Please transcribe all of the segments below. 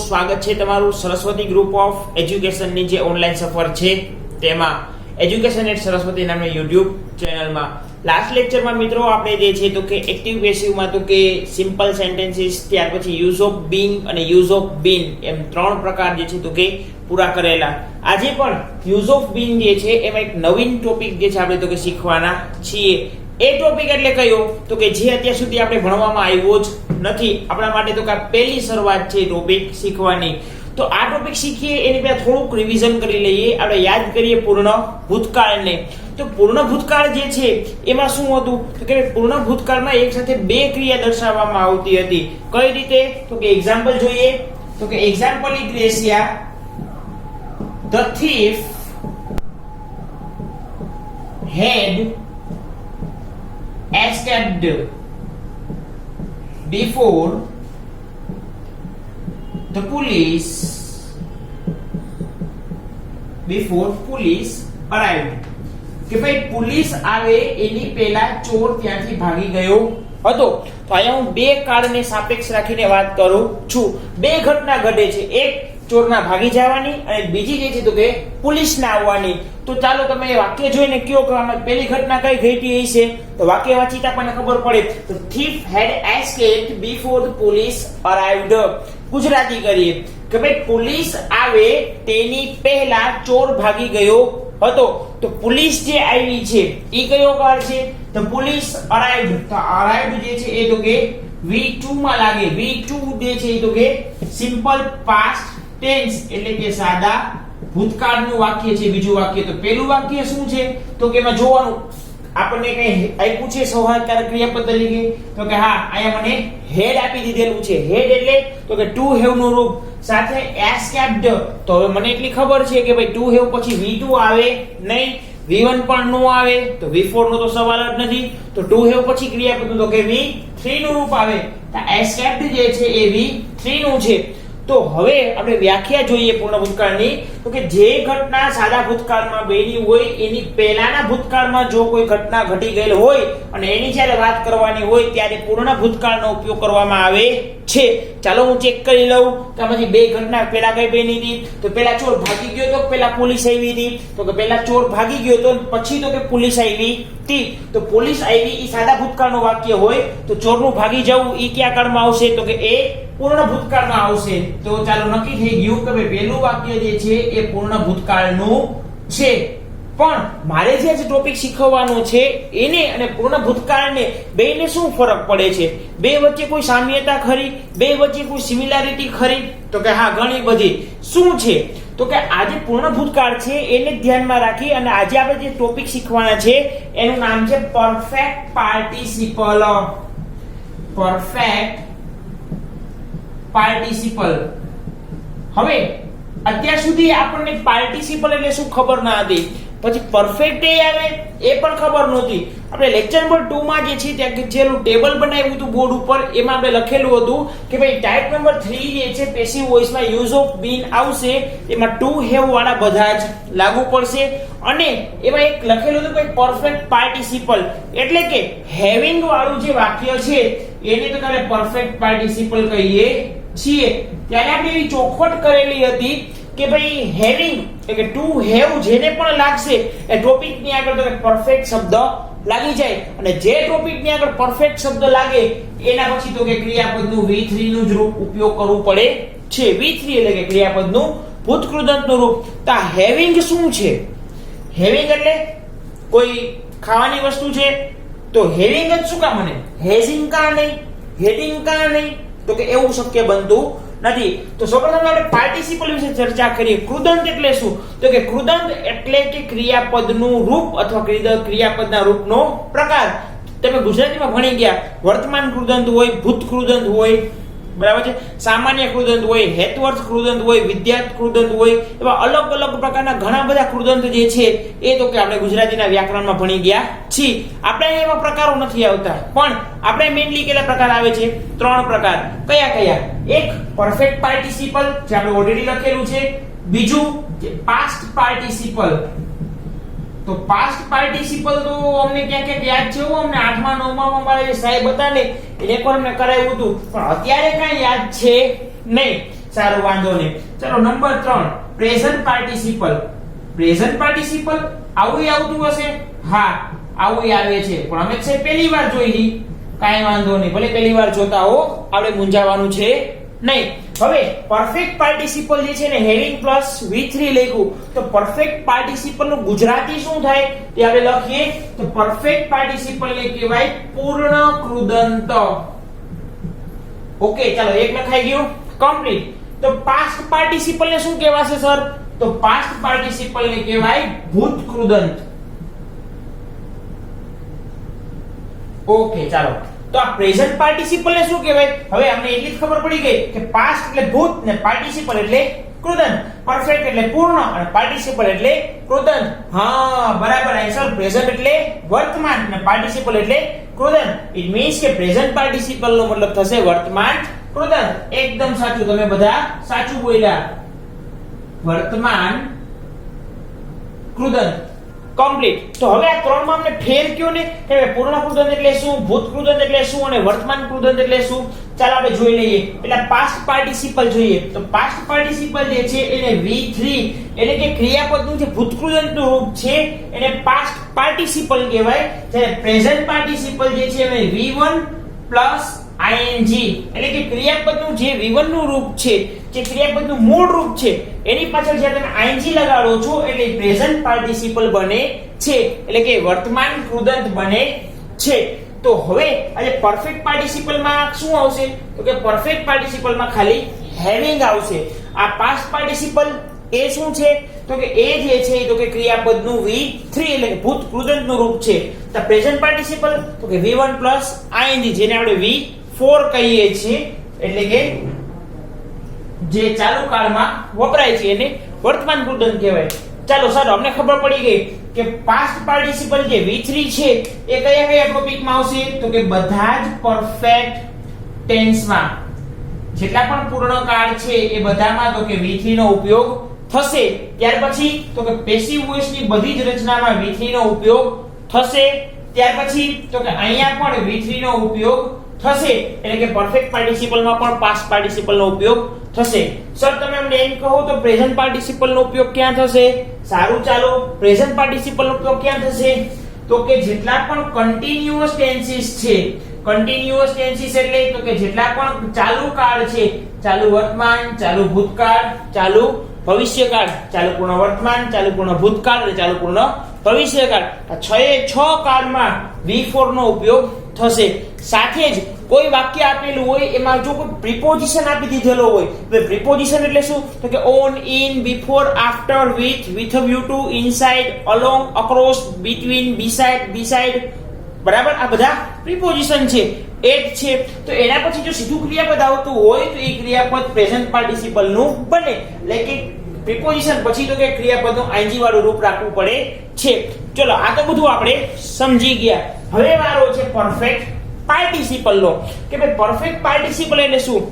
સ્વાગત છે તમારું સરસ્વતી ગ્રુપ ઓફ એજ્યુકેશનની જે ઓનલાઈન સફર છે તેમાં એજ્યુકેશન એટ સરસ્વતી નામની યુટ્યુબ ચેનલમાં લાસ્ટ લેક્ચરમાં મિત્રો આપણે જે છે તો કે એક્ટિવ પેસિવમાં તો કે સિમ્પલ સેન્ટેન્સીસ, ત્યાર પછી યુઝ ઓફ બીંગ અને યુઝ ઓફ બીન એમ ત્રણ પ્રકાર જે છે તો કે પૂરા કરેલા. આજે પણ યુઝ ઓફ બીન જે છે એમાં એક નવીન ટોપિક જે છે આપણે તો કે શીખવાના છીએ. એ ટોપિક એટલે કયો તો કે જે અત્યાર સુધી આપણે ભણવામાં આવ્યો જ નથી. આપણા માટે તો કે પહેલી શરૂઆત છે ટોપિક શીખવાની. તો આ ટોપિક શીખીએ એની પહેલા થોડુંક રિવિઝન કરી લઈએ. આપણે યાદ કરીએ પૂર્ણ ભૂતકાળને. તો પૂર્ણ ભૂતકાળ જે છે એમાં શું હતું તો કે પૂર્ણ ભૂતકાળમાં એક સાથે બે ક્રિયા દર્શાવવામાં આવતી હતી. કઈ રીતે તો કે એક્ઝામ્પલ જોઈએ તો કે example is Gracia the thief had escaped before the police arrived. કે ભાઈ પોલીસ આવે એની પહેલા ચોર ત્યાંથી ભાગી ગયો હતો. તો અહીંયા હું બે કાળને સાપેક્ષ રાખીને વાત કરું છું. બે ઘટના ઘટે છે, એક ચોરના ભાગી જવાની અને બીજી જે છે તો કે પોલીસના આવવાની. તો ચાલો તમે એ વાક્ય જોઈને કયો કે આમાં પહેલી ઘટના કઈ ઘટી હશે. તો વાક્ય વાંચીને આપણને ખબર પડે. તો thief had escaped before the police arrived. Gujarati કરીએ કે ભાઈ પોલીસ આવે તેની પહેલા ચોર ભાગી ગયો હતો. તો પોલીસ જે આવી છે એ કયો કાળ છે? તો પોલીસ arrived. તો arrived જે છે એ તો કે V2 માં લાગે. V2 જે છે એ તો કે સિમ્પલ પાસ્ટ ટેન્સ એટલે કે સાદા ભૂતકાળનું વાક્ય છે. બીજું વાક્ય તો પેલું વાક્ય શું છે તો કે એમાં જોવાનું આપણને કઈ આપ્યું છે સૌહાર્દકારક ક્રિયાપદ તરીકે તો કે હા અહીંયા મને હેડ આપી દીધેલું છે. હેડ એટલે તો કે ટુ હેવ નું રૂપ સાથે એસ્કેપ્ડ. તો હવે મને એટલી ખબર છે કે ભાઈ ટુ હેવ પછી V2 આવે નહીં, V1 પણ નો આવે, તો V4 નો તો સવાલ જ નથી. તો ટુ હેવ પછી ક્રિયાપદ તો કે V3 નું રૂપ આવે. તો એસ્કેપ્ડ જે છે એ V3 નું છે. તો હવે આપણે વ્યાખ્યા જોઈએ પૂર્ણ ભૂતકાળની. તો કે જે ઘટના સાદા ભૂતકાળમાં બની હોય એની પહેલાના ભૂતકાળમાં જો કોઈ ઘટના ઘટી ગયેલ હોય અને એની જ્યારે વાત કરવાની હોય ત્યારે પૂર્ણ ભૂતકાળનો ઉપયોગ કરવામાં આવે છે. ચાલો હું ચેક કરી લઉં કે આમાંથી બે ઘટના પહેલા કઈ બની હતી. તો પહેલા ચોર ભાગી ગયો તો પહેલા પોલીસ આવી હતી. તો કે પહેલા ચોર ભાગી ગયો તો પછી તો કે પોલીસ આવી હતી. તો પોલીસ આવી એ સાદા ભૂતકાળનું વાક્ય હોય તો ચોરનું ભાગી જવું એ કયા કાળમાં આવશે તો કે એ પૂર્ણ ભૂતકાળમાં આવશે. તો ચાલો નક્કી થઈ ગયું કે ભાઈ પહેલું વાક્ય જે છે એ પૂર્ણ ભૂતકાળનું છે. પણ મારે જે ટોપિક શીખવવાનો છે એને અને પૂર્ણ ભૂતકાળને બેને શું ફરક પડે છે? બે વચ્ચે કોઈ સામ્યતા ખરી? બે વચ્ચે કોઈ સિમિલારિટી ખરી? તો કે હા, ઘણી બધી. શું છે તો કે આજે પૂર્ણ ભૂતકાળ છે એને ધ્યાનમાં રાખી અને આજે આપણે જે ટોપિક શીખવાના છે એનું નામ છે પરફેક્ટ પાર્ટિસિપલ. Perfect participle. હવે અત્યાર સુધી આપણને પાર્ટિસિપલ એટલે શું ખબર ના હતી, પછી પરફેક્ટ એ આવે એ પણ ખબર નહોતી. આપણે લેક્ચર નંબર 2 માં જે છે ત્યાં જેલું ટેબલ બનાવ્યું હતું બોર્ડ ઉપર એમાં આપણે લખેલું હતું કે ભાઈ ટાઈપ નંબર 3 જે છે પેસિવ વોઇસમાં યુઝ ઓફ બીન આવશે એમાં ટુ હેવ વાળા બધા જ લાગુ પડશે. અને એમાં એક લખેલું હતું કે પરફેક્ટ પાર્ટિસિપલ એટલે કે હેવિંગ વાળું જે વાક્ય છે એને તો આપણે પરફેક્ટ પાર્ટિસિપલ કહીએ છીએ. ત્યારે આપણે એવી ચોખવટ કરેલી હતી કે ભાઈ હેવિંગ એટલે કે ટુ હેવ જેને પણ લાગશે એ ટોપિક ની આગળ તો પરફેક્ટ શબ્દ લાગી જાય. અને જે ટોપિક ની આગળ પરફેક્ટ શબ્દ લાગે એના પછી તો કે ક્રિયાપદનું V3 નું જ રૂપ ઉપયોગ કરવું પડે છે. V3 એટલે કે ક્રિયાપદનું ભૂતકૃદંતનું રૂપ. તો હેવિંગ શું છે? હેવિંગ એટલે કોઈ ખાવાની વસ્તુ છે તો હેવિંગ જ શું કામ? મને હેઝિંગ કા નહીં, હેડિંગ કા નહીં? તો કે એવું શક્ય બનતું નથી. તો સૌપ્રથમ આપણે પાર્ટિસિપલ વિશે ચર્ચા કરીએ. કૃદંત એટલે શું? તો કે કૃદંત એટલે કે ક્રિયાપદનું રૂપ અથવા ક્રિયાપદના રૂપનો પ્રકાર. તમે ગુજરાતીમાં ભણી ગયા વર્તમાન કૃદંત હોય, ભૂત કૃદંત હોય, બરાબર છે, સામાન્ય કૃદંત હોય, હેતુઅર્થ કૃદંત હોય, વિધ્યાર્થ કૃદંત હોય, એવા અલગ અલગ પ્રકારના ઘણા બધા કૃદંત જે છે એ તો કે આપણે ગુજરાતીના વ્યાકરણમાં ભણી ગયા છીએ. આપણે એવા પ્રકારો નથી આવતા પણ આપણે મેઇનલી કેટલા પ્રકાર આવે છે? 3 પ્રકાર. કયા કયા? એક પરફેક્ટ પાર્ટિસિપલ જે આપણે ઓલરેડી લખેલું છે. બીજું પાસ્ટ પાર્ટિસિપલ. તો પાસ્ટ પાર્ટિસિપલ તો અમને ક્યાં ક્યાં યાદ છે? અમને 8મા 9મા મારા જે સાહેબ હતા ને એને એકવાર અમને કરાવ્યું હતું પણ અત્યારે કાંઈ યાદ છે નહીં. સારું વાંધો નહીં. ચલો number 3 present participle. Present participle આવું આવતું હશે? હા આવું આવે છે, પણ અમે છે પહેલી વાર જોઈ. કાઈ વાંધો નહીં, ભલે પહેલી વાર જોતા હો, આપણે મૂંઝાવાનું છે નહીં. હવે પરફેક્ટ પાર્ટિસિપલ જે છે ને હેવિંગ પ્લસ V3 લખ્યું, તો પરફેક્ટ પાર્ટિસિપલ નું ગુજરાતી શું થાય તે આપણે લખીએ. તો પરફેક્ટ પાર્ટિસિપલ ને કહેવાય પૂર્ણ કૃદંત. ઓકે ચાલો એક લખાઈ ગયું કમ્પ્લીટ. તો પાસ્ટ પાર્ટિસિપલ ને શું કહેવાશે સર? તો પાસ્ટ પાર્ટિસિપલ ને કહેવાય ભૂત કૃદંત. ઓકે ચાલો. તો આ પ્રેઝન્ટ પાર્ટિસિપલ ને શું કહેવાય? હવે અમને એટલી જ ખબર પડી ગઈ કે પાસ્ટ એટલે ભૂત ને પાર્ટિસિપલ એટલે કૃદંત. પરફેક્ટ એટલે પૂર્ણ અને પાર્ટિસિપલ એટલે કૃદંત. હા બરાબર આન્સર. પ્રેઝન્ટ એટલે વર્તમાન અને પાર્ટિસિપલ એટલે કૃદંત. ઇટ મીન્સ કે પ્રેઝન્ટ પાર્ટિસિપલ નો મતલબ થશે વર્તમાન કૃદંત. એકદમ સાચું, તમે બધા સાચું બોલ્યા. વર્તમાન કૃદંત કમ્પ્લીટ. તો હવે આ ત્રણમાં અમને ફેર કયો ને કે પૂર્ણ કૃદંત એટલે શું, ભૂત કૃદંત એટલે શું અને વર્તમાન કૃદંત એટલે શું? ચાલો આપણે જોઈ લઈએ. એટલે પાસ્ટ પાર્ટિસિપલ જોઈએ. તો પાસ્ટ પાર્ટિસિપલ જે છે એને V3 એટલે કે ક્રિયાપદનું જે ભૂત કૃદંતનું રૂપ છે એને પાસ્ટ પાર્ટિસિપલ કહેવાય. જ્યારે પ્રેઝન્ટ પાર્ટિસિપલ જે છે એને V1 ing એટલે કે ક્રિયાપદનું જે V1 નું રૂપ છે, જે ક્રિયાપદનું મૂળ રૂપ છે એની પાછળ જ્યારે તમે ing લગાડો છો એટલે પ્રેઝન્ટ પાર્ટિસિપલ બને છે, એટલે કે વર્તમાન કૃદંત બને છે. તો હવે આજે પરફેક્ટ પાર્ટિસિપલ માં શું આવશે? તો કે પરફેક્ટ પાર્ટિસિપલ માં ખાલી હેવિંગ આવશે. આ પાસ્ટ પાર્ટિસિપલ એ શું છે? તો કે એ જે છે તો કે ક્રિયાપદનું V3 એટલે કે ભૂત કૃદંતનું રૂપ છે. તો પ્રેઝન્ટ પાર્ટિસિપલ તો કે V1 ing જેને આપણે V4 કહીએ છીએ, એટલે કે જે ચાલુ કાળમાં વપરાય છે એને વર્તમાન કૃદંત કહેવાય. ચાલો સર અમને ખબર પડી ગઈ કે પાસ્ટ પાર્ટિસિપલ જે V3 છે એ કયા કયા ટોપિકમાં આવશે? તો કે બધા જ પરફેક્ટ ટેન્સમાં, જેટલા પણ પૂર્ણ કાળ છે એ બધામાં તો કે V3 નો ઉપયોગ થશે. ત્યાર પછી તો કે પેસિવ વોઇસ ની બધી જ રચનામાં V3 નો ઉપયોગ થશે. ત્યાર પછી તો કે અહીંયા પણ V3 નો ઉપયોગ થશે, એટલે કે પરફેક્ટ પાર્ટિસિપલ માં પણ પાસ્ટ પાર્ટિસિપલ નો ઉપયોગ થશે. સર તમે અમને એમ કહો તો પ્રેઝન્ટ પાર્ટિસિપલ નો ઉપયોગ ક્યાં થશે? સારું ચાલો, પ્રેઝન્ટ પાર્ટિસિપલ નો ઉપયોગ ક્યાં થશે? તો કે જેટલા પણ કન્ટિન્યુઅસ ટેન્સીસ છે, કન્ટિન્યુઅસ ટેન્સીસ એટલે તો કે જેટલા પણ ચાલુ કાળ છે, ચાલુ વર્તમાન, ચાલુ ભૂતકાળ, ચાલુ ભવિષ્યકાળ, ચાલુ પૂર્ણ વર્તમાન, ચાલુ પૂર્ણ ભૂતકાળ અને ચાલુ પૂર્ણ ભવિષ્યકાળ, આ 6 કાળમાં V4 નો ઉપયોગ થશે. સાથે જ કોઈ વાક્ય આપેલું હોય એમાં જો કોઈ પ્રિપોઝિશન આપી દીધેલો હોય, તો પ્રિપોઝિશન એટલે શું? તો કે on, in, before, after, with a view to, inside, along, across, between, beside, બરાબર? આ બધા પ્રિપોઝિશન છે, એટ છે. તો એના પછી જો સીધું ક્રિયાપદ આવતું હોય તો એ ક્રિયાપદ પ્રેઝન્ટ પાર્ટિસિપલ નું બને, એટલે કે પ્રિપોઝિશન પછી તો કે ક્રિયાપદનું ing વાળું રૂપ રાખવું પડે છે. ચલો આ તો બધું આપણે સમજી ગયા. હવે વારો છે પરફેક્ટ પાર્ટિસિપલ નો. કે ભાઈ પરફેક્ટ પાર્ટિસિપલ એટલે શું?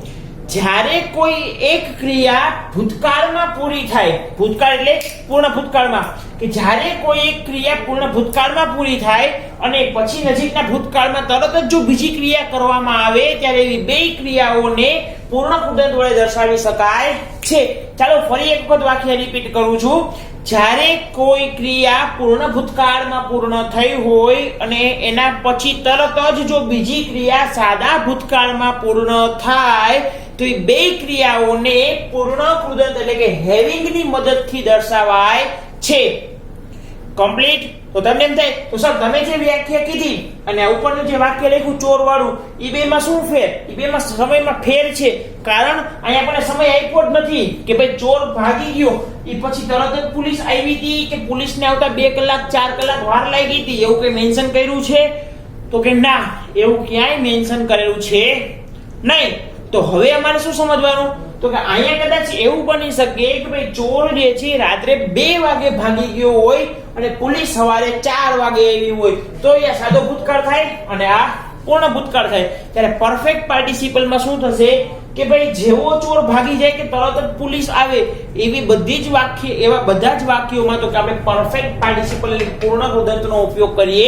જ્યારે કોઈ એક ક્રિયા ભૂતકાળમાં પૂરી થાય, ભૂતકાળ એટલે પૂર્ણ ભૂતકાળમાં, કે જ્યારે કોઈ એક ક્રિયા પૂર્ણ ભૂતકાળમાં પૂરી થાય અને પછી નજીકના ભૂતકાળમાં તરત જ જો બીજી ક્રિયા કરવામાં આવે ત્યારે એવી બે ક્રિયાઓને પૂર્ણ કૃદંત વડે દર્શાવી શકાય છે. ચાલો ફરી એક વખત વાક્ય રિપીટ કરું છું. જ્યારે કોઈ ક્રિયા પૂર્ણ ભૂતકાળમાં પૂર્ણ થઈ હોય અને એના પછી તરત જ જો બીજી ક્રિયા સાદા ભૂતકાળમાં પૂર્ણ થાય તો એ બે ક્રિયાઓને પૂર્ણ કૃદંત એટલે કે હેવિંગ ની મદદથી દર્શાવાય છે. કમ્પ્લીટ. તો તમને એમ થાય તો સર તમે જે વ્યાખ્યા કીધી અને ઉપરનું જે વાક્ય લખ્યું ચોર વાળું, એ બેમાં શું ફેર? એ બેમાં સમયમાં ફેર છે. કારણ અહીંયા આપણને સમય આપ્યો જ નથી કે ભાઈ ચોર ભાગી ગયો એ પછી તરત જ પોલીસ આવી હતી કે પોલીસને આવતા 2 કલાક 4 કલાક વાર લાગી હતી, એવું કઈ મેન્શન કર્યું છે? તો કે ના, એવું ક્યાંય મેન્શન કરેલું છે નહીં. તો હવે અમારે શું સમજવાનું? તો કે અહીંયા કદાચ એવું બની શકે કે ભાઈ ચોર જે છે રાત્રે 2 વાગે ભાગી ગયો હોય અને પોલીસ સવારે 4 વાગે આવી હોય, તો આ સાદો ભૂતકાળ થાય અને આ પૂર્ણ ભૂતકાળ થાય. ત્યારે પરફેક્ટ પાર્ટિસિપલમાં શું થશે કે ભાઈ જેવો ચોર ભાગી જાય કે તરત જ પોલીસ આવે, એવી બધી જ વાક્ય, એવા બધા જ વાક્યોમાં તો કે આપણે પરફેક્ટ પાર્ટિસિપલ એટલે પૂર્ણ કૃદંતનો ઉપયોગ કરીએ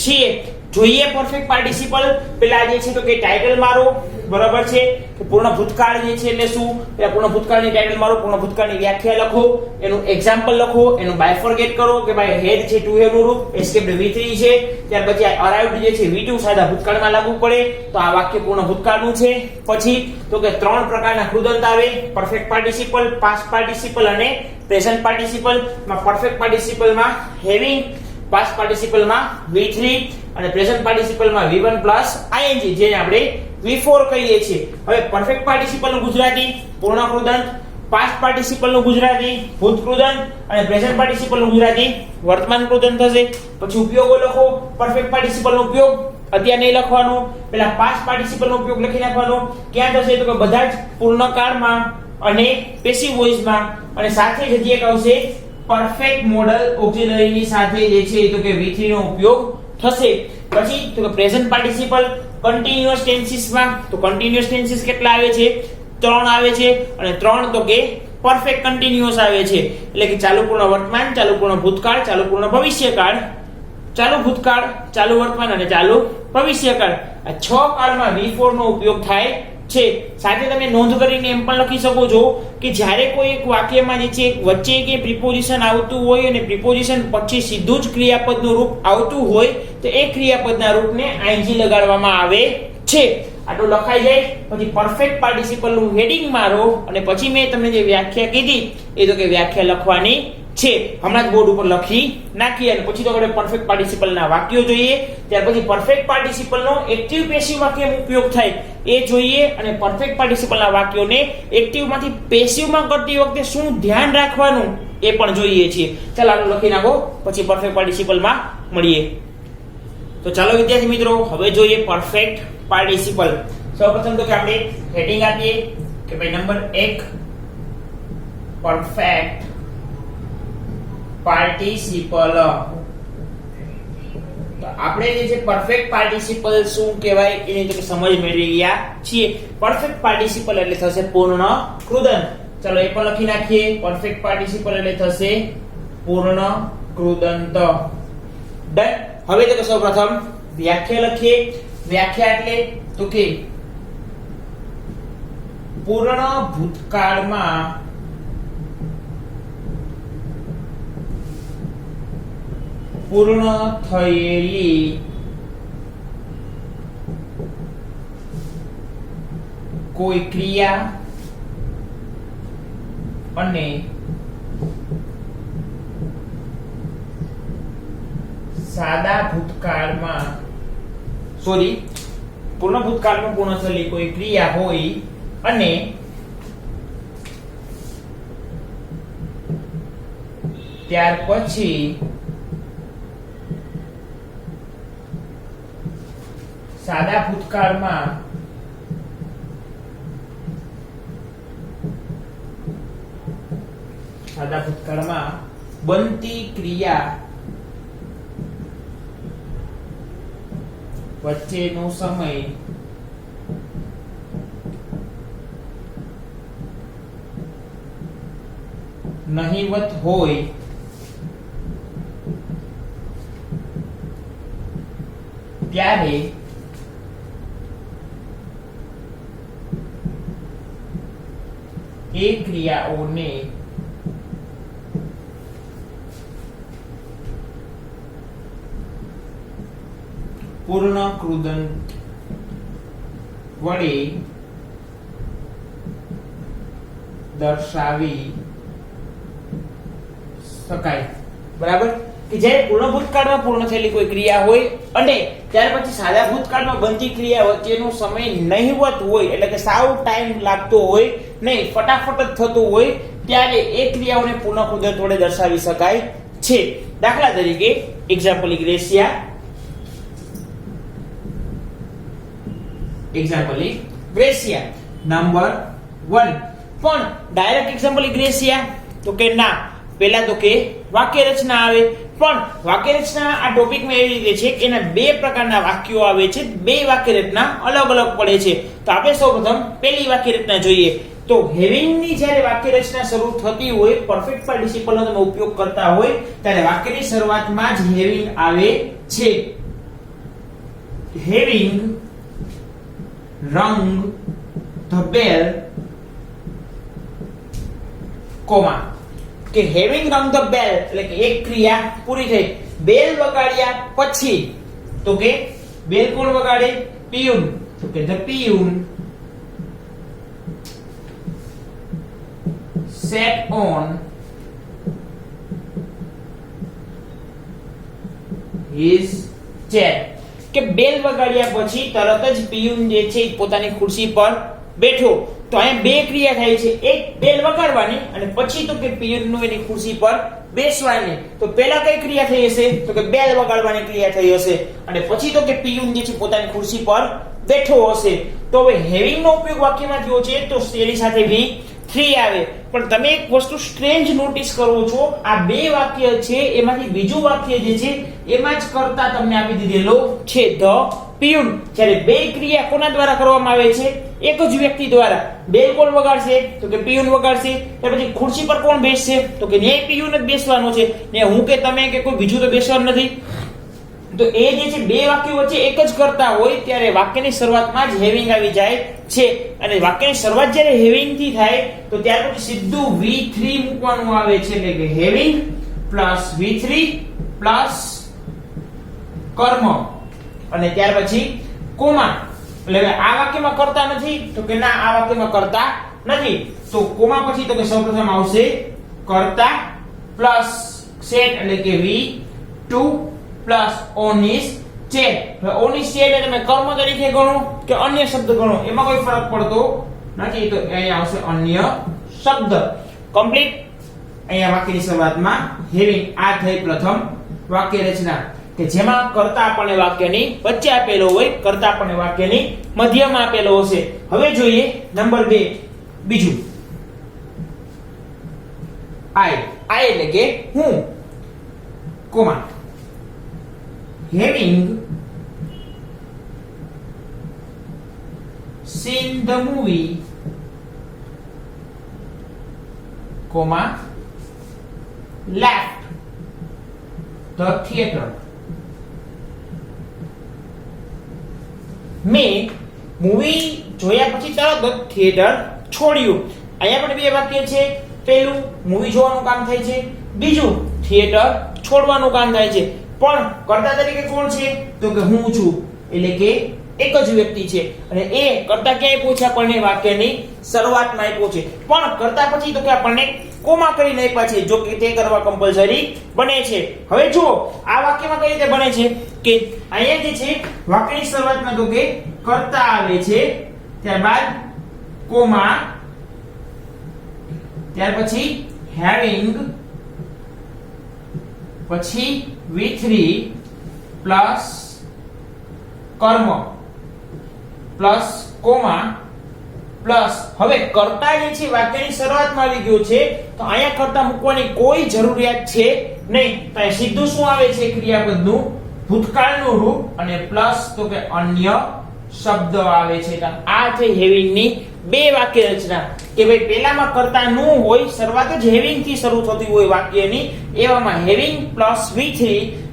છીએ. જોઈએ પરફેક્ટ પાર્ટિસિપલ. પેલા જે છે તો કે ટાઇટલ મારો, બરાબર છે કે પૂર્ણ ભૂતકાળ જે છે એટલે શું, એટલે પૂર્ણ ભૂતકાળની ટાઇટલ મારો, પૂર્ણ ભૂતકાળની વ્યાખ્યા લખો, એનું એક્ઝામ્પલ લખો, એનું બાયફોર્ગેટ કરો કે ભાઈ હેડ છે ટુ હેડ નું રૂપ, એસ્કેપ્ડ V3 છે, ત્યાર પછી આ અરાઇવ્ડ જે છે V2 સાદા ભૂતકાળમાં લાગુ પડે, તો આ વાક્ય પૂર્ણ ભૂતકાળનું છે. પછી તો કે ત્રણ પ્રકારના કૃદંત આવે, પરફેક્ટ પાર્ટિસિપલ, પાસ્ટ પાર્ટિસિપલ અને પ્રેઝન્ટ પાર્ટિસિપલ. માં પરફેક્ટ પાર્ટિસિપલમાં હેવિંગ, પાસ્ટ પાર્ટિસિપલમાં V3 અને પ્રેઝન્ટ પાર્ટિસિપલમાં V1 ing જેને આપણે V4 કહીએ છીએ. હવે પરફેક્ટ પાર્ટિસિપલનું ગુજરાતી પૂર્ણ કૃદંત, પાસ્ટ પાર્ટિસિપલનું ગુજરાતી ભૂત કૃદંત અને પ્રેઝન્ટ પાર્ટિસિપલનું ગુજરાતી વર્તમાન કૃદંત થશે. પછી ઉપયોગો લખો. પરફેક્ટ પાર્ટિસિપલનો ઉપયોગ અત્યારે નહીં લખવાનો, પેલા પાસ્ટ પાર્ટિસિપલનો ઉપયોગ લખી નાખવાનો. ક્યાં થશે તો કે બધા જ પૂર્ણકાળમાં અને પેસિવ વોઇસમાં, અને સાથે જ હજી એક આવશે પરફેક્ટ મોડલ ઓક્સિલરીની સાથે જે છે તો કે V3 નો ઉપયોગ થશે. પછી તો કે પ્રેઝન્ટ પાર્ટિસિપલ કન્ટીન્યુઅસ ટેન્સીસમાં, તો કન્ટીન્યુઅસ ટેન્સીસ કેટલા આવે છે? 3 આવે છે, અને 3 તો કે પરફેક્ટ કન્ટીન્યુઅસ આવે છે, એટલે કે ચાલુ પૂર્ણ વર્તમાન, ચાલુ પૂર્ણ ભૂતકાળ, ચાલુ પૂર્ણ ભવિષ્યકાળ, ચાલુ ભૂતકાળ, ચાલુ વર્તમાન અને ચાલુ ભવિષ્યકાળ. આ 6 કાળમાં V4 નો ઉપયોગ થાય છે. સાથે તમે નોંધ કરીને એમ પણ લખી શકો છો કે જ્યારે કોઈ એક વાક્યમાં જે છે વચ્ચે કે પ્રિપોઝિશન આવતું હોય અને પ્રિપોઝિશન પછી સીધું જ ક્રિયાપદનું રૂપ આવતું હોય તો એ ક્રિયાપદના રૂપને ing લગાડવામાં આવે છે. આટલું લખાઈ જાય. પછી પરફેક્ટ પાર્ટિસિપલનું હેડિંગ મારો, અને પછી મેં તમને જે વ્યાખ્યા કીધી એ તો કે વ્યાખ્યા લખવાની છે. હમણાં જ બોર્ડ ઉપર લખી નાખી. અને પછી તો આપણે પરફેક્ટ પાર્ટિસિપલના વાક્યો જોઈએ, ત્યાર પછી પરફેક્ટ પાર્ટિસિપલનો એક્ટિવ પેસિવમાં કેમ ઉપયોગ થાય એ જોઈએ, અને પરફેક્ટ પાર્ટિસિપલના વાક્યોને એક્ટિવમાંથી પેસિવમાં કરતી વખતે શું ધ્યાન રાખવાનું એ પણ જોઈએ છીએ. ચાલો આનું લખી નાખો, પછી પરફેક્ટ પાર્ટિસિપલમાં મળીએ. તો ચાલો વિદ્યાર્થી મિત્રો, હવે જોઈએ પરફેક્ટ પાર્ટિસિપલ. સૌપ્રથમ તો કે આપણે હેડિંગ આપીએ કે ભાઈ નંબર 1 પરફેક્ટ પાર્ટિસિપલ. તો આપણે જે છે પરફેક્ટ પાર્ટિસિપલ શું કહેવાય એની તો સમજ મેળવી ગયા છીએ. પરફેક્ટ પાર્ટિસિપલ એટલે થશે પૂર્ણ કૃદંત. ચલો એ પણ લખી નાખીએ. પરફેક્ટ પાર્ટિસિપલ એટલે થશે પૂર્ણ કૃદંત. ડન. હવે તો સૌપ્રથમ વ્યાખ્યા લખીએ. વ્યાખ્યા એટલે તો કે પૂર્ણ ભૂતકાળમાં પૂર્ણ થયેલી કોઈ ક્રિયા અને સાદા ભૂતકાળમાં પૂર્ણ ભૂતકાળમાં પૂર્ણ થયેલી કોઈ ક્રિયા હોય અને ત્યાર પછી સાદા ભૂતકાળમાં બનતી ક્રિયા વચ્ચેનો સમય નહિવત હોય ત્યારે એ ક્રિયાઓને પૂર્ણ કૃદંત વડે દર્શાવી શકાય. બરાબર કે જ્યારે પૂર્ણ ભૂતકાળમાં પૂર્ણ થયેલી કોઈ ક્રિયા હોય અને ત્યાર પછી સાદા ભૂતકાળમાં બનતી ક્રિયા વચ્ચેનો સમય નહિવત હોય, એટલે કે સાવ ટાઈમ લાગતો હોય નહીં, ફટાફટ જ થતું હોય, ત્યારે એ ક્રિયાઓને પૂર્ણ કૃદંત વડે દર્શાવી શકાય છે. દાખલા તરીકે એક્ઝામ્પલ ગ્રેસિયા નંબર 1. પણ ડાયરેક્ટ એક્ઝામ્પલ ગ્રેસિયા તો કે ના, પહેલા તો કે વાક્ય રચના આવે. પણ વાક્ય રચના આ ટોપિકમાં એવી રીતે છે કે એના બે પ્રકારના વાક્યો આવે છે, બે વાક્ય રચના અલગ અલગ પડે છે. તો આપણે સૌપ્રથમ પહેલી વાક્ય રચના જોઈએ. તો હેવિંગ ની જ્યારે વાક્ય રચના શરૂ થતી હોય, પરફેક્ટ પાર્ટિસિપલનો તમે ઉપયોગ કરતા હોય ત્યારે વાક્યની શરૂઆતમાં જ હેવિંગ આવે છે. Having rung the bell, comma કે having rung the bell એટલે કે એક ક્રિયા પૂરી થઈ. બેલ વગાડ્યા પછી તો કે બેલ કોણ વગાડે? પિયુન. તો કે the piyun sat on his chair. કે બેલ વગાડ્યા પછી તરત જ પિયુન જે છે પોતાની ખુરશી પર બેઠો. તો અહીંયા બે ક્રિયા થાય છે, એક બેલ વગાડવાની અને પછી તો કે પિયુનનું એની ખુરશી પર બેસવાની. તો પહેલા કઈ ક્રિયા થઈ હશે? તો કે બેલ વગાડવાની ક્રિયા થઈ હશે અને પછી તો કે પિયુન જે છે પોતાની ખુરશી પર બેઠો હશે. તો હવે હેવિંગ નો ઉપયોગ વાક્યમાં થયો છે તો તેની સાથે V3 આવે. પણ તમે એક વસ્તુ સ્ટ્રેન્જ નોટિસ કરો છો, આ બે વાક્ય છે એમાંથી બીજું વાક્ય જે છે એમાં જ કર્તા તમને આપી દીધેલો છે ધ પિયુન. જ્યારે બે ક્રિયા કોના દ્વારા કરવામાં આવે છે? એક જ વ્યક્તિ દ્વારા. બેલ કોણ વગાડશે? તો કે પિયુન વગાડશે. ત્યાર પછી ખુરશી પર કોણ બેસશે? તો કે ન્યાય પિયુન જ બેસવાનો છે ને હું કે તમે કે કોઈ બીજું તો બેસવાનું નથી. તો એ જે છે બે વાક્યો વચ્ચે એક જ કરતા હોય ત્યારે વાક્યની શરૂઆતમાં જ હેવિંગ આવી જાય છે અને વાક્યની શરૂઆત જ્યારે હેવિંગ થી થાય તો ત્યાર પછી સીધું V3 મૂકવાનું આવે છે એટલે કે હેવિંગ પ્લસ V3 પ્લસ કર્મ અને ત્યાર પછી કોમા. એટલે આ વાક્યમાં કરતા નથી તો કે ના આ વાક્યમાં કરતા નથી. તો કોમા પછી તો કે સૌપ્રથમ આવશે કર્તા પ્લસ સેટ એટલે કે V2 plus on his chair. on his chair એટલે તમે કર્મ તરીકે ગણો કે અન્ય શબ્દ ગણો એમાં કોઈ ફરક પડતો નથી. તો અહીંયા આવશે અન્ય શબ્દ. કમ્પ્લીટ. અહીંયા વાક્યની શરૂઆતમાં હેવિંગ આ થઈ પ્રથમ વાક્ય રચના કે જેમાં કર્તા આપણને વાક્યની વચ્ચે આપેલો હોય, કર્તા આપણને વાક્યની મધ્યમાં આપેલો હશે. હવે જોઈએ નંબર 2 બીજું I એટલે કે હું comma having seen the movie, comma, left the theater. મેં મૂવી જોયા પછી તરત થિયેટર છોડ્યું. અહીંયા પણ બે વાક્ય છે. પહેલું મૂવી જોવાનું કામ થાય છે, બીજું થિયેટર છોડવાનું કામ થાય છે. પણ કર્તા તરીકે કોણ છે? તો કે હું છું. એટલે કે એક જ વ્યક્તિ છે અને એ કર્તા ક્યાંય પહોંચ્યા આપણને વાક્યની શરૂઆતમાં આપ્યો છે. પણ કર્તા પછી તો કે આપણને કોમા કરીને આપ્યા છે, જો કે તે કરવા કમ્પલસરી બને છે. હવે જુઓ આ વાક્યમાં કઈ રીતે બને છે કે અહીંયા જે છે વાક્યની શરૂઆતમાં તો કે કર્તા આવે છે, ત્યારબાદ કોમા, ત્યાર પછી હેવિંગ, પછી V3 પ્લસ કર્મ પ્લસ કોમા પ્લસ હવે કર્તા જે છે વાક્યની શરૂઆતમાં આવી ગયો છે તો અહીંયા કર્તા મૂકવાની કોઈ જરૂરિયાત છે નહીં. તો અહીં સીધું શું આવે છે? ક્રિયાપદનું ભૂતકાળનું રૂપ અને પ્લસ તો કે અન્ય શબ્દ આવે છે. આ છે હેવિંગ ની બે વાક્ય રચના કે ભાઈ પહેલામાં કર્તા નું હોય, શરૂઆત જ હેવિંગ થી શરૂ થતી હોય વાક્યની, એવામાં હેવિંગ પ્લસ V3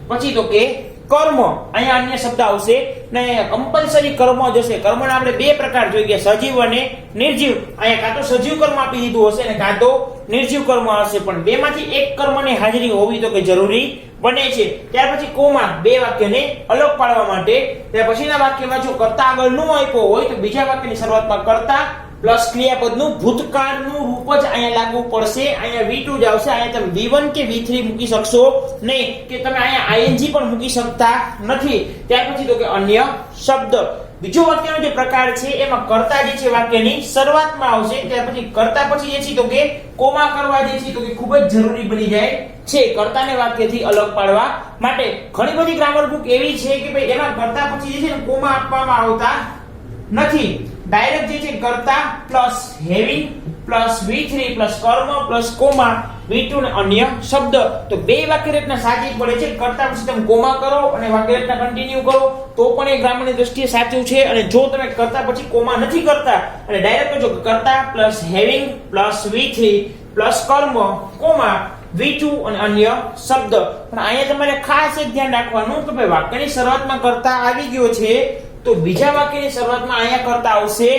પછી તો કે કર્મ. અહીંયા અન્ય શબ્દ આવશે ને કમ્પલસરી કર્મ જ હશે. કર્મના આપણે બે પ્રકાર જોઈ ગયા, સજીવ અને નિર્જીવ. અહીંયા કાં તો સજીવ કર્મ આપી દીધું હશે ને કાં તો નિર્જીવ કર્મ હશે, પણ બેમાંથી એક કર્મની હાજરી હોવી તો કે જરૂરી બને છે. ત્યાર પછી કોમા બે વાક્યને અલગ પાડવા માટે. ત્યાર પછીના વાક્યમાં જો કર્તા આગળ ન આપ્યો હોય તો બીજા વાક્યની શરૂઆતમાં કર્તા પ્લસ ક્રિયાપદનું ભૂતકાળનું રૂપ જ અહીંયા લાગુ પડશે. અહીંયા V2 જ આવશે. અહીંયા તમે V1 કે V3 મૂકી શકશો નહીં કે તમે અહીંયા ING પણ મૂકી શકતા નથી. ત્યાર પછી તો કે અન્ય શબ્દ. બીજો વાક્યનો જે પ્રકાર છે એમાં કર્તા જે છે વાક્યની શરૂઆતમાં આવશે, ત્યાર પછી કર્તા પછી જે છે તો કે કોમા કરવા જે છે તો કે ખૂબ જ જરૂરી બની જાય છે કર્તાને વાક્યથી અલગ પાડવા માટે. ઘણી બધી ગ્રામર બુક એવી છે કે ભાઈ એમાં કર્તા પછી જે છે ને કોમા આપવામાં આવતા નથી. ડાયરેક્ટ જે છે કર્તા plus having plus V3 plus કર્મ પ્લસ કોમા V2 ને અન્ય શબ્દ. તો બે વાક્ય રચના સાચી પડે છે. કર્તા પછી તમે કોમા કરો અને વાક્ય રચના કન્ટિન્યુ કરો તો પણ એ ગ્રામરની દ્રષ્ટિએ સાચું છે. અને જો તમે કર્તા પછી કોમા નથી કરતા અને ડાયરેક્ટ જો કર્તા plus having plus V3 plus કર્મ કોમા V2 અને અન્ય શબ્દ. પણ અહીંયા તમારે ખાસ એક ધ્યાન રાખવાનું કે ભાઈ વાક્યની શરૂઆતમાં કર્તા આવી ગયો છે તો બીજા વાક્યની શરૂઆતમાં અહીંયા કરતા આવશે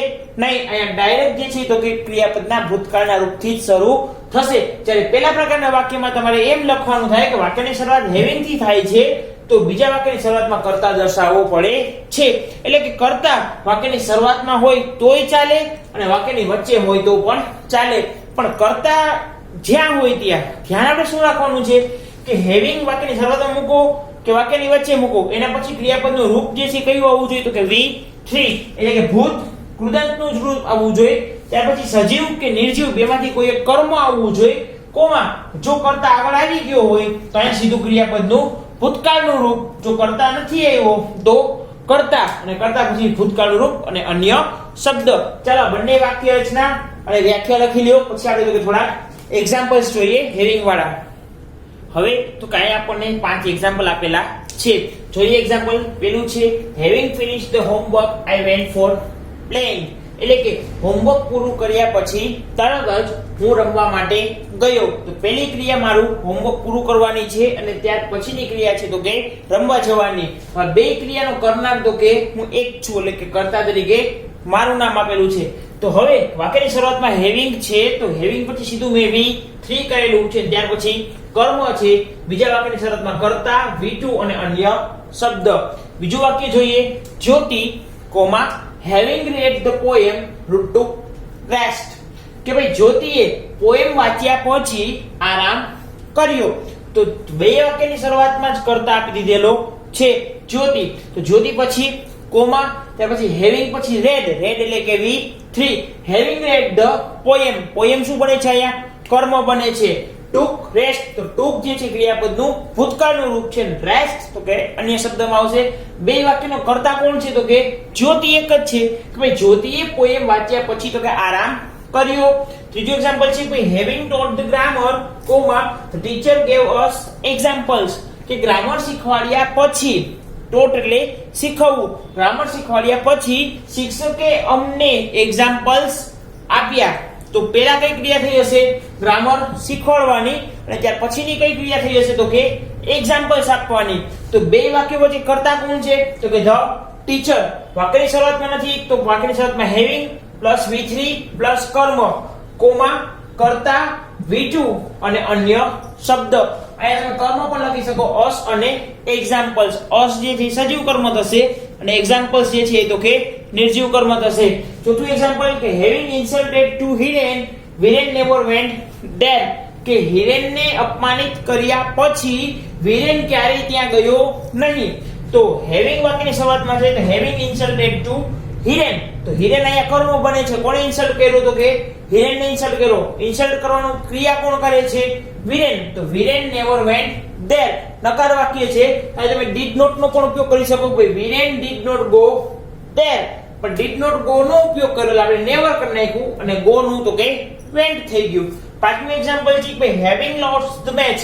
નહીં, અહીંયા ડાયરેક્ટ જે છે તો કે ક્રિયાપદના ભૂતકાળના રૂપથી જ શરૂ થશે. જ્યારે પહેલા પ્રકારના વાક્યમાં તમારે એમ લખવાનું થાય કે વાક્યની શરૂઆત હેવિંગ થી થાય છે, તો બીજા વાક્યની શરૂઆતમાં કર્તા દર્શાવવો પડે છે. એટલે કે કર્તા વાક્યની શરૂઆતમાં હોય તોય ચાલે અને વાક્યની વચ્ચે હોય તો પણ ચાલે, પણ કર્તા જ્યાં હોય ત્યાં ધ્યાન આપણે શું રાખવાનું છે કે હેવિંગ વાક્યની શરૂઆતમાં મૂકો કે વાક્યની વચ્ચે મૂકો, એના પછી ક્રિયાપદનું રૂપ જે છે કયું આવવું જોઈએ તો કે V3, એટલે કે ભૂત કૃદંતનું જ રૂપ આવવું જોઈએ. ત્યાર પછી સજીવ કે નિર્જીવ બેમાંથી કોઈ એક કર્મ આવવું જોઈએ, કોમા જો કર્તા આગળ આવી ગયો હોય તો અહીંયા સીધું ક્રિયાપદનું ભૂતકાળનું રૂપ, જો કર્તા નથી આવ્યો તો કર્તા, અને કર્તા પછી ભૂતકાળનું રૂપ અને અન્ય શબ્દ. ચાલો બંને વાક્ય રચના અને વ્યાખ્યા લખી લ્યો, પછી આપણે થોડા એક્ઝામ્પલ્સ જોઈએ હેવિંગ વાળા. હવે તો કાંઈ આપણને 5 એક્ઝામ્પલ આપેલા છે, જોઈએ એક્ઝામ્પલ. પેલું છે having finished the homework I went for playing, એટલે કે હોમવર્ક પૂરું કર્યા પછી તરત જ હું રમવા માટે ગયો. તો પહેલી ક્રિયા મારું હોમવર્ક પૂરું કરવાની છે અને ત્યાર પછીની ક્રિયા છે તો કે રમવા જવાની. આ બે ક્રિયાનો કરનાર તો કે હું એક છું, એટલે કે કર્તા તરીકે મારું નામ આપેલું છે. તો હવે વાક્યની શરૂઆતમાં હેવિંગ છે, તો હેવિંગ પછી સીધું મેં V3 કરેલું છે, ત્યાર પછી કર્મ છે. બીજા વાક્યની શરૂઆતમાં કર્તા V2 અને અન્ય શબ્દ. બીજું વાક્ય જોઈએ, જ્યોતિ comma having read the poem took rest, કે ભાઈ જ્યોતિએ પોએમ વાંચ્યા પછી આરામ કર્યો. તો બે વાક્યની શરૂઆતમાં જ કર્તા આપી દીધેલો છે જ્યોતિ, તો જ્યોતિ પછી કોમા, ત્યાર પછી having પછી read એટલે કે V3, having read the poem, poem શું બને છે અહીંયા કર્મ બને છે. took rest, તો took જે છે ક્રિયાપદનું ભૂતકાળનું રૂપ છે, rest તો કે અન્ય શબ્દમાં આવશે. બે વાક્યનો કર્તા કોણ છે તો કે જ્યોતિ એક જ છે, કે ભાઈ જ્યોતિએ પોએમ વાંચ્યા પછી તો કે આરામ કર્યો. ત્રીજું એક્ઝામ્પલ છે ભાઈ having taught the grammar, the teacher gave us examples, કે ગ્રામર શીખવાડ્યા પછી, taught એટલે શીખવવું, ગ્રામર શીખવાડ્યા પછી શિક્ષકે અમને એક્ઝામ્પલ્સ આપ્યા. તો પહેલા કઈ ક્રિયા થઈ હશે ગ્રામર શીખવાડવાની, અને ત્યાર પછીની કઈ ક્રિયા થઈ હશે તો કે એક્ઝામ્પલ્સ આપવાની. તો બે વાક્યો વચ્ચે કર્તા કોણ છે તો કે ધ ટીચર. વાક્યની શરૂઆતમાં નથી, તો વાક્યની શરૂઆતમાં હેવિંગ પ્લસ V3 પ્લસ કર્મ કોમા કર્તા V2 અને અન્ય શબ્દ. અહીંયા તમે કર્મ પણ લખી શકો અસ અને એક્ઝામ્પલ્સ. અસ જે છે સજીવ કર્મ થશે અને એક્ઝામ્પલ્સ જે છે તો કે નિર્જીવ કર્મ થશે. ચોથું એક્ઝામ્પલ કે having insulted to Hiren, Viren never went there, કે હિરેનને અપમાનિત કર્યા પછી વિરેન ક્યારેય ત્યાં ગયો નહીં. તો હેવિંગ વાક્યની શરૂઆતમાં છે તો હેવિંગ ઇન્સલ્ટેડ ટુ હિરેન, તો હિરેન અહીંયા કર્મ બને છે. કોણે ઇન્સલ્ટ કર્યો તો કે હિરેનને ઇન્સલ્ટ કર્યો. ઇન્સલ્ટ કરવાનું ક્રિયા કોણ કરે છે વિરેન, તો વિરેન નેવર વેન્ટ ધેર નકાર વાક્ય છે. હવે તમે ડીડ નોટ નો પણ ઉપયોગ કરી શકો, ભાઈ Viren did not go there, પણ ડીડ નોટ ગો નો ઉપયોગ કરેલો આપણે નેવર કરી નાખ્યું અને ગો નું તો કે વેન્ટ થઈ ગયું. પાંચમું એક્ઝામ્પલ છે ભાઈ હેવિંગ લોસ્ટ ધ મેચ,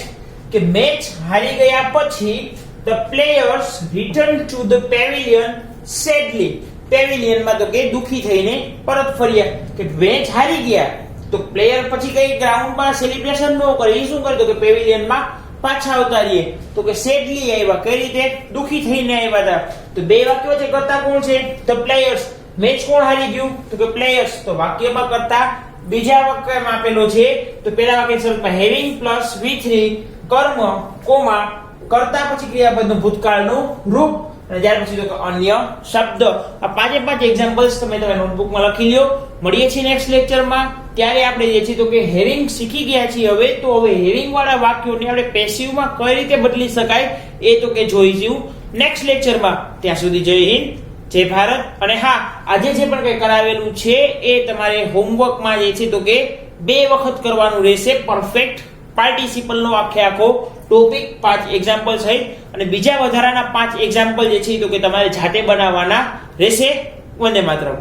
કે મેચ હારી ગયા પછી the players return to the pavilion sadly, પેવિલિયનમાં તો કે દુખી થઈને પરત ફર્યા. કે મેચ હારી ગયા તો પ્લેયર પછી કઈ ગ્રાઉન્ડમાં સેલિબ્રેશન ન કરે, એ શું કરે તો કે પેવિલિયનમાં પાછા આવતા રહીએ, તો કે સેડલી આવ્યા, કઈ રીતે દુખી થઈને આવ્યા હતા. તો બે વાક્યો છે કરતા કોણ છે ધ પ્લેયર્સ, મેચ કોણ હારી ગયું તો કે પ્લેયર્સ. તો વાક્યમાં કરતા બીજા વાક્યમાં આપેલો છે, તો પહેલા વાક્યની શરૂઆતમાં હેવિંગ પ્લસ V3 કર્મ કોમા કર્તા પછી ક્રિયાપદનું ભૂતકાળનું રૂપ અને ત્યાર પછી તો અન્ય શબ્દ. આ પાંચે પાંચ એક્ઝામ્પલ્સ તમે નોટબુકમાં લખી લ્યો. મળીએ છીએ નેક્સ્ટ લેક્ચરમાં, ત્યારે આપણે જે છે તો કે હેવિંગ શીખી ગયા છીએ. હવે તો હવે હેવિંગ વાળા વાક્યોને આપણે પેસિવમાં કઈ રીતે બદલી શકાય એ તો કે જોઈશું નેક્સ્ટ લેક્ચરમાં. ત્યાં સુધી જય હિન્દ, જય ભારત. અને હા, આજે જે પણ કઈ કરાવેલું છે એ તમારે હોમવર્કમાં જે છે તો કે 2 વખત કરવાનું રહેશે. પરફેક્ટ પાર્ટિસિપલ નો આખો ટોપિક 5 એક્ઝામ્પલ સહિત, અને બીજા વધારાના 5 એક્ઝામ્પલ જે છે તો કે તમારે જાતે બનાવવાના રહેશે. વંદે માતરમ.